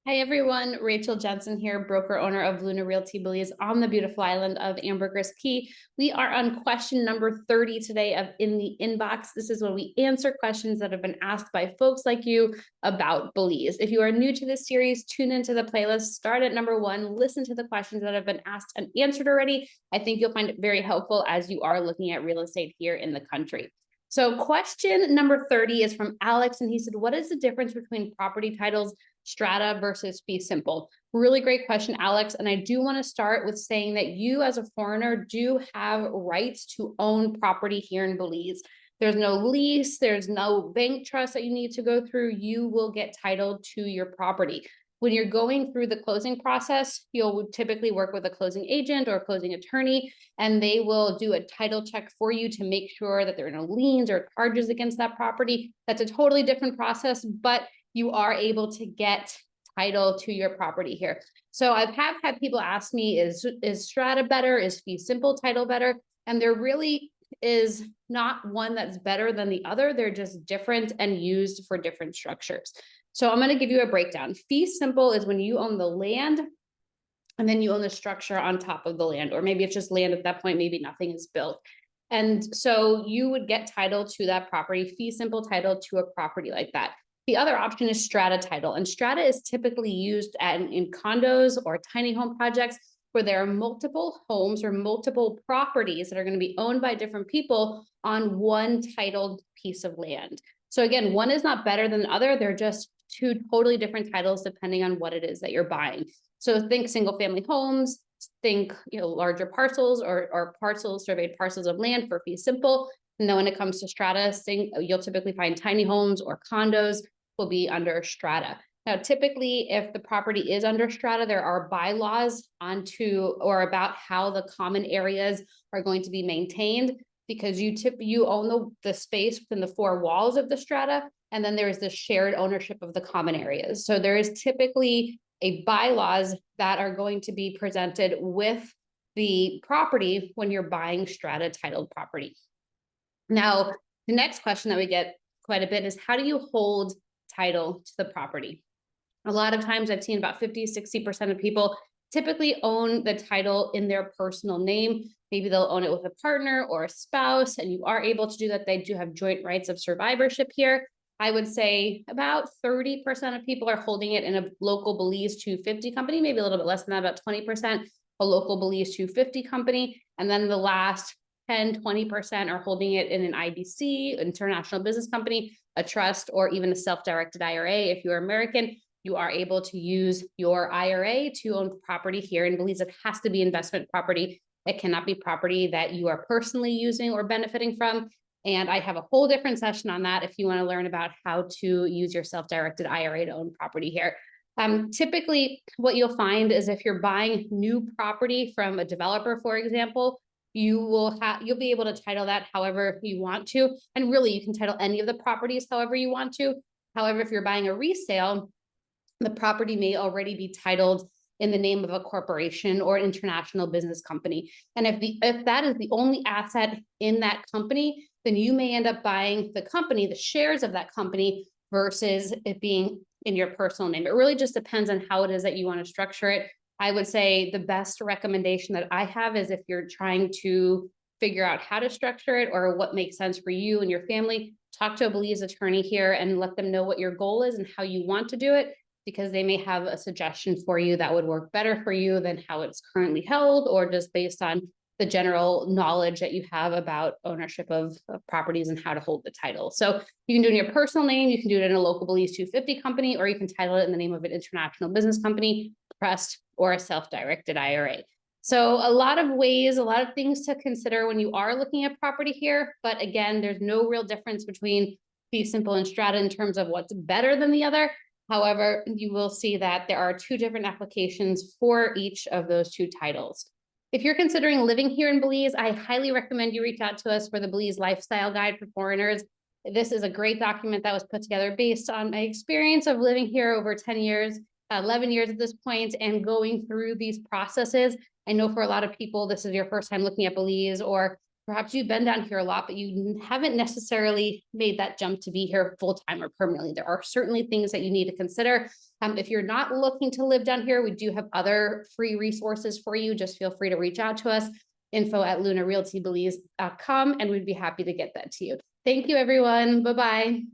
Hi everyone, Rachel Jensen here, broker owner of Luna Realty Belize on the beautiful island of Ambergris Caye. We are on question number 30 today of In the Inbox. This is when we answer questions that have been asked by folks like you about Belize. If you are new to this series, tune into the playlist, start at number 1, listen to the questions that have been asked and answered already. I think you'll find it very helpful as you are looking at real estate here in the country. So question number 30 is from Alex, and he said, what is the difference between property titles, strata versus fee-simple? Really great question, Alex. And I do want to start with saying that you as a foreigner do have rights to own property here in Belize. There's no lease, there's no bank trust that you need to go through. You will get title to your property. When you're going through the closing process, you'll typically work with a closing agent or a closing attorney, and they will do a title check for you to make sure that there are no liens or charges against that property. That's a totally different process, but you are able to get title to your property here. So I have had people ask me, is strata better? Is fee-simple title better? And there really is not one that's better than the other. They're just different and used for different structures. So I'm going to give you a breakdown. Fee-simple is when you own the land and then you own the structure on top of the land, or maybe it's just land at that point, maybe nothing is built. And so you would get title to that property, fee-simple title to a property like that. The other option is strata title, and strata is typically used in condos or tiny home projects where there are multiple homes or multiple properties that are going to be owned by different people on one titled piece of land. So again, one is not better than the other. They're just two totally different titles depending on what it is that you're buying. So think single family homes, think larger parcels or parcels, surveyed parcels of land for fee simple. And then when it comes to strata, you'll typically find tiny homes or condos will be under strata. Now, typically, if the property is under strata, there are bylaws onto or about how the common areas are going to be maintained, because you own the space within the 4 walls of the strata, and then there is the shared ownership of the common areas. So there is typically a bylaws that are going to be presented with the property when you're buying strata titled property. Now, the next question that we get quite a bit is, how do you hold title to the property? A lot of times I've seen about 50–60% of people typically own the title in their personal name. Maybe they'll own it with a partner or a spouse, and you are able to do that. They do have joint rights of survivorship here. I would say about 30% of people are holding it in a local Belize 250 company, maybe a little bit less than that, about 20%, a local Belize 250 company. And then the last 10–20% are holding it in an IBC, international business company, a trust, or even a self-directed IRA. If you're American, you are able to use your IRA to own property here in Belize. It has to be investment property. It cannot be property that you are personally using or benefiting from. And I have a whole different session on that if you want to learn about how to use your self-directed IRA to own property here. Typically, what you'll find is if you're buying new property from a developer, for example, you'll be able to title that however you want to. And really, you can title any of the properties however you want to. However, if you're buying a resale, the property may already be titled in the name of a corporation or an international business company. And if that is the only asset in that company, then you may end up buying the company, the shares of that company, versus it being in your personal name. It really just depends on how it is that you want to structure it. I would say the best recommendation that I have is, if you're trying to figure out how to structure it or what makes sense for you and your family, talk to a Belize attorney here and let them know what your goal is and how you want to do it, because they may have a suggestion for you that would work better for you than how it's currently held, or just based on the general knowledge that you have about ownership of properties and how to hold the title. So you can do it in your personal name, you can do it in a local Belize 250 company, or you can title it in the name of an international business company, trust, or a self-directed IRA. So a lot of ways, a lot of things to consider when you are looking at property here. But again, there's no real difference between fee-simple and strata in terms of what's better than the other. However, you will see that there are 2 different applications for each of those 2 titles. If you're considering living here in Belize, I highly recommend you reach out to us for the Belize Lifestyle Guide for Foreigners. This is a great document that was put together based on my experience of living here over 10 years, 11 years at this point, and going through these processes. I know for a lot of people, this is your first time looking at Belize, or Perhaps you've been down here a lot, but you haven't necessarily made that jump to be here full-time or permanently. There are certainly things that you need to consider. If you're not looking to live down here, we do have other free resources for you. Just feel free to reach out to us, info@lunarealtybelize.com, and we'd be happy to get that to you. Thank you, everyone. Bye-bye.